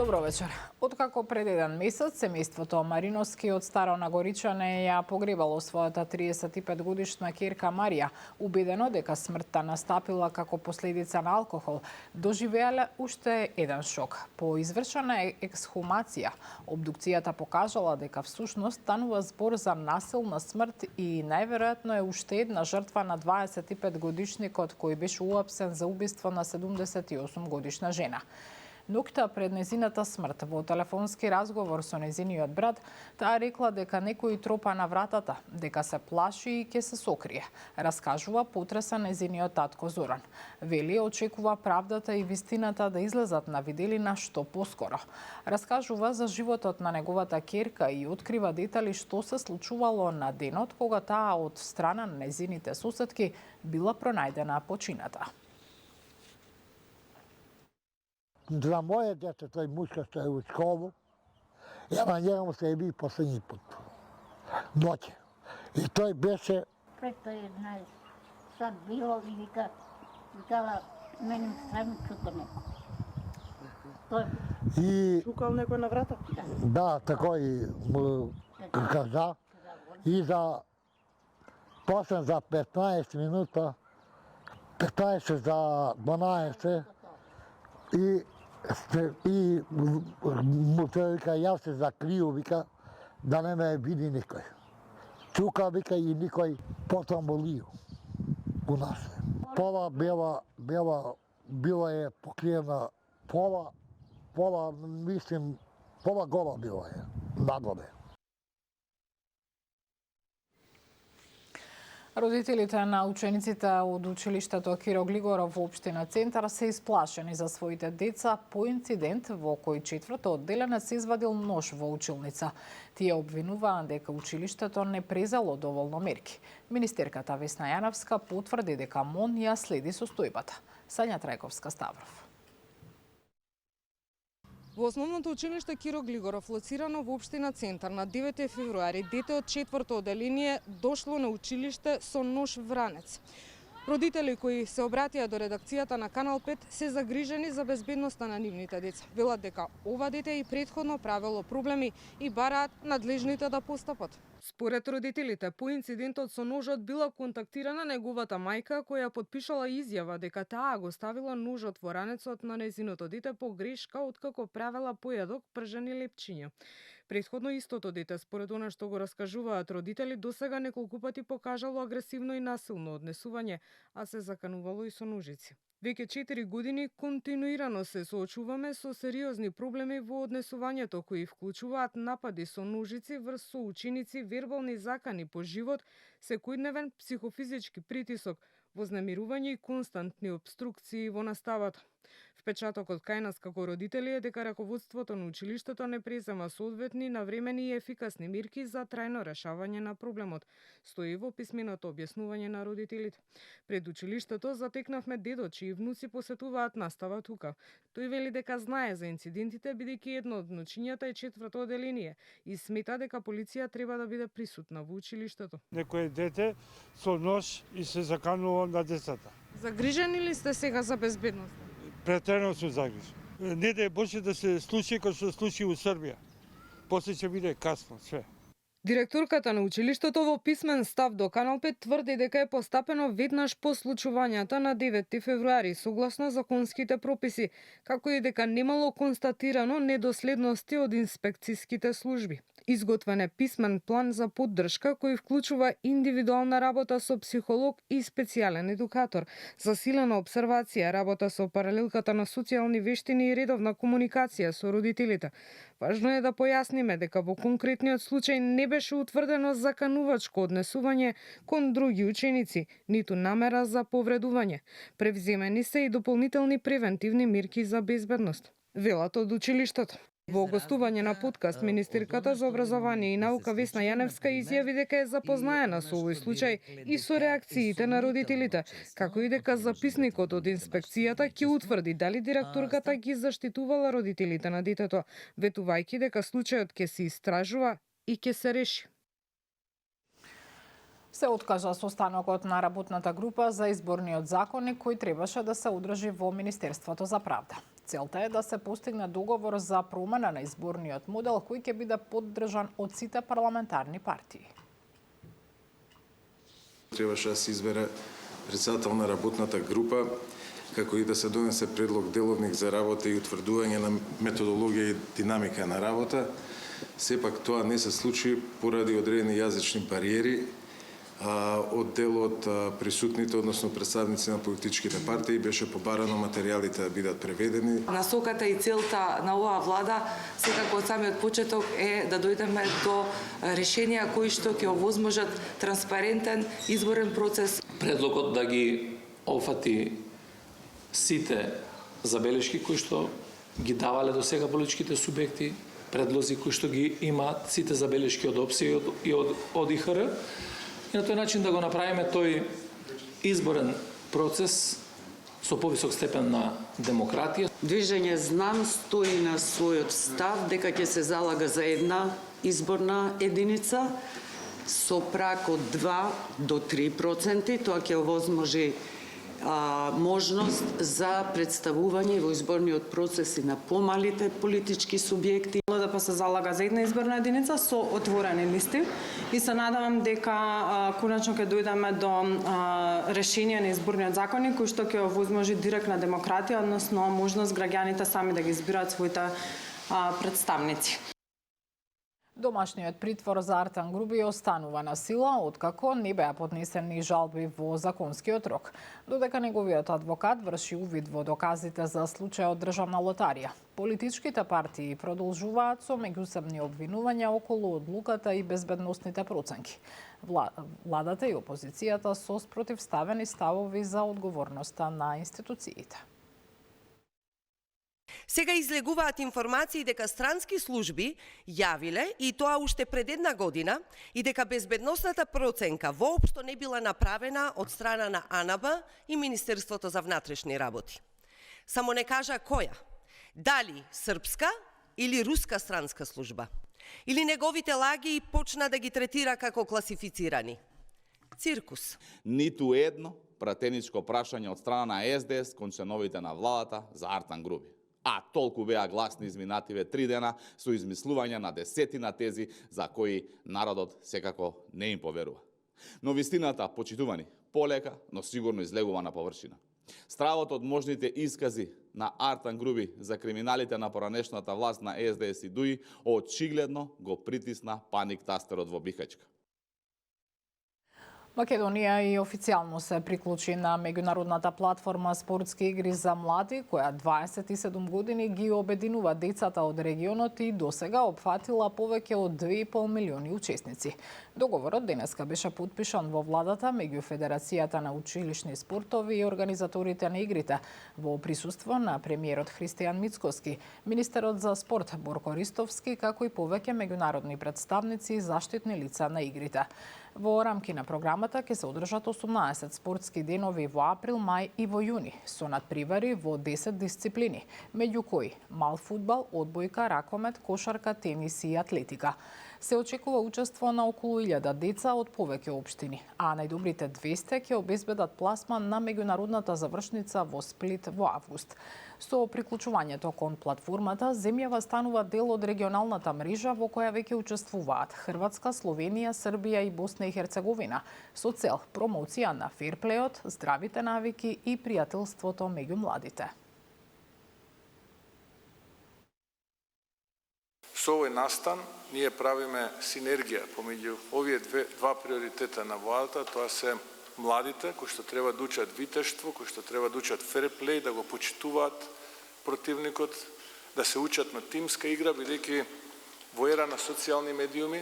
Добро вечер. Откако пред еден месец семејството Мариновски од Старо Нагоричане ја погребало својата 35-годишна ќерка Марија, убедено дека смртта настапила како последица на алкохол, доживеале уште еден шок. По извршена ексхумација, обдукцијата покажала дека всушност станува збор за насилна смрт и најверојатно е уште една жртва на 25-годишникот кој беше уапсен за убиство на 78-годишна жена. Ноќта пред незината смрт, во телефонски разговор со незиниот брат, таа рекла дека некој тропа на вратата, дека се плаши и ќе се сокрие. Раскажува потреса незиниот татко Зоран. Вели очекува правдата и вистината да излезат на виделина што поскоро. Раскажува за животот на неговата ќерка и открива детали што се случувало на денот кога таа од страна на незините соседки била пронајдена почината. За моje дете, тој мушка што е у школу, ема njega му се еби последни пут. Ноќе. И тој беше... Пред 11 сад било и викала, мене страни чука некој. И... Чукал некој на врата? Да, такој му кажа. И за... После за 15 минута, 15 за 12, и му се вика, јас се закрио, вика, да не ме види никој. Чука, вика, и никој потом болио у нас. Пола била е покриена, пола, мислим, пола гола била е, надводе. Родителите на учениците од училиштето Киро Глигоров во општина Центар се исплашени за своите деца по инцидент во кој четврто одделенец извадил нож во училница. Тие обвинуваат дека училиштето не презело доволно мерки. Министерката Весна Јановска потврди дека МОН ја следи состојбата. Сања Трајковска Ставров. Во основното училиште Киро Глигоров, лоцирано во општина Центар, на 9 февруари, дете од четврто одделение дошло на училиште со нож вранец. Родители кои се обратија до редакцијата на Канал 5 се загрижени за безбедноста на нивните деца. Велат дека ова дете и претходно правело проблеми и бараат надлежните да постапат. Според родителите, по инцидентот со ножот била контактирана неговата мајка, која подпишала изјава дека таа го ставила ножот во ранецот на незиното дете по грешка откако правела појадок пржени лепчиња. Претходно истото дете, според она што го раскажуваат родители, досега неколку пати покажало агресивно и насилно однесување, а се заканувало и со ножици. Веќе 4 години континуирано се соочуваме со сериозни проблеми во однесувањето кои вклучуваат напади со ножици врз соученици, вербални закани по живот, секојдневен психофизички притисок, вознемирување и константни обструкции во наставата. Впечатокот кај нас како родители е дека раководството на училиштето не презема соодветни, навремени и ефикасни мерки за трајно решавање на проблемот, стои во писменото објаснување на родителите. Пред училиштето затекнавме дедо чии внуци посетуваат настава тука. Тој вели дека знае за инцидентите, бидејќи едно од внучињата е четврто одделение и смета дека полиција треба да биде присутна во училиштето. Некој дете со нож и се заканува на децата. Загрижени ли сте сега за безбедноста? Претерано сум загрижен. Не да е Боже да се случи како што се случи у Србија. После ќе биде касно све. Директорката на училиштето во писмен став до Канал 5 тврди дека е постапено веднаш по случувањата на 9 февруари согласно законските прописи, како и дека немало констатирано недоследности од инспекцијските служби. Изготвен е писмен план за поддршка кој вклучува индивидуална работа со психолог и специјален едукатор, засилена обсервација, работа со паралелката на социјални вештини и редовна комуникација со родителите. Важно е да појасниме дека во конкретниот случај не беше утврдено заканувачко однесување кон други ученици, ниту намера за повредување. Превземени се и дополнителни превентивни мерки за безбедност. Велат од училиштето. Во гостување на подкаст, министерката за образование и наука Весна Јаневска изјави дека е запознаена со овој случај и со реакциите на родителите, како и дека записникот од инспекцијата ќе утврди дали директорката ги заштитувала родителите на детето, ветувајќи дека случајот ќе се истражува и ќе се реши. Се откажа состанокот на работната група за изборниот законник кој требаше да се одржи во Министерството за правда. Целта е да се постигне договор за промена на изборниот модел кој ќе биде поддржан од сите парламентарни партии. Требаше да се избере председател на работната група, како и да се донесе предлог деловник за работа и утврдување на методологија и динамика на работа. Сепак тоа не се случи поради одредени јазични бариери од дел од присутните, односно представници на политичките партии, беше побарано материјалите да бидат преведени. Насоката и целта на оваа влада секако од самиот почеток е да дојдеме до решенија кои што ќе овозможат транспарентен изборен процес. Предлогот да ги опфати сите забелешки кои што ги давале до сега политичките субјекти, предлози кои што ги имаат сите забелешки од ОПСЕ и од ИХР, и на тој начин да го направиме тој изборен процес со повисок степен на демократија. Движење Знам стои на својот став дека ќе се залага за една изборна единица со прак од 2 до 3%. Тоа ќе овозможи можност за представување во изборниот процес и на помалите политички субјекти. ЛДП се залага за една изборна единица со отворени листи и се надевам дека конечно ќе дојдеме до решение на изборниот законник кој што ќе овозможи директна демократија, односно можност граѓаните сами да ги избираат своите представници. Домашниот притвор за Артан Груби останува на сила, откако не беа поднесени жалби во законскиот рок, додека неговиот адвокат врши увид во доказите за случајот државна лотарија. Политичките партии продолжуваат со меѓусебни обвинувања околу одлуката и безбедносните проценки. Владата и опозицијата со спротивставени ставови за одговорноста на институциите. Сега излегуваат информации дека странски служби јавиле, и тоа уште пред една година, и дека безбедносната проценка воопшто не била направена од страна на АНБ и Министерството за внатрешни работи. Само не кажа која, дали српска или руска странска служба, или неговите лаги почна да ги третира како класифицирани. Циркус. Ниту едно пратеничко прашање од страна на СДС кон членовите на владата за Артан Груби. А толку беа гласни изминативе 3 дена со измислување на десетина тези за кои народот секако не им поверува. Но вистината, почитувани, полека, но сигурно излегува на површина. Стравот од можните искази на Артан Груби за криминалите на поранешната власт на СДС и ДУИ очигледно го притисна паник тастерот во Бихачка. Македонија и официјално се приклучи на меѓународната платформа Спортски игри за млади, која 27 години ги обединува децата од регионот и досега опфатила повеќе од 2,5 милиони учесници. Договорот денеска беше потпишан во владата меѓу Федерацијата на училишни спортови и организаторите на игрите во присуство на премиерот Христијан Мицкоски, министерот за спорт Борко Ристовски, како и повеќе меѓународни представници и заштитни лица на игрите. Во рамки на програмата ќе се одржат 18 спортски денови во април, мај и во јуни, со надпревари во 10 дисциплини, меѓу кои мал фудбал, одбојка, ракомет, кошарка, тенис и атлетика. Се очекува учество на околу 1000 деца од повеќе општини, а најдобрите 200 ќе обезбедат пласман на меѓународната завршница во Сплит во август. Со приклучувањето кон платформата, земјава станува дел од регионалната мрежа во која веќе учествуваат Хрватска, Словенија, Србија и Босна и Херцеговина, со цел промоција на ферплејот, здравите навики и пријателството меѓу младите. Со овој настан ние правиме синергија помеѓу овие два приоритета на владата, тоа се младите кои што треба да учат витештво, кои што треба да учат ферплеј, да го почитуваат противникот, да се учат на тимска игра, бидејќи во ера на социјални медиуми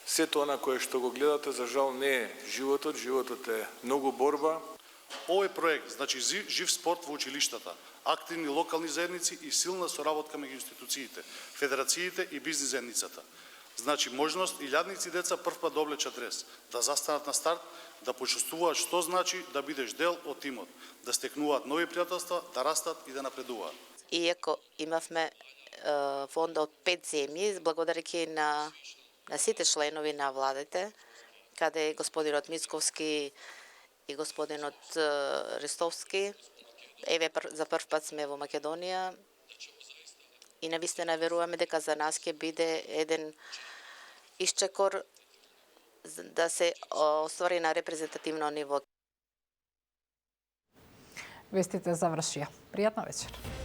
сето она кое што го гледате за жал не е животот, животот е многу борба. Овој проект, значи жив спорт во училиштата, активни локални заедници и силна соработка меѓу институциите, федерациите и бизнис заедницата. Значи можност илјадници деца првпат да облечат дрес, да застанат на старт, да почувствуваат што значи да бидеш дел од тимот, да стекнуваат нови пријателства, да растат и да напредуваат. Иако имавме фонда од 5 земји, благодарејќи на сите членови на владите, каде господинот Мицковски и господинот Ристовски еве за прв пат сме во Македонија и навистина веруваме дека за нас ќе биде еден исчекор да се оствари на репрезентативно ниво. Вестите завршија. Пријатна вечер.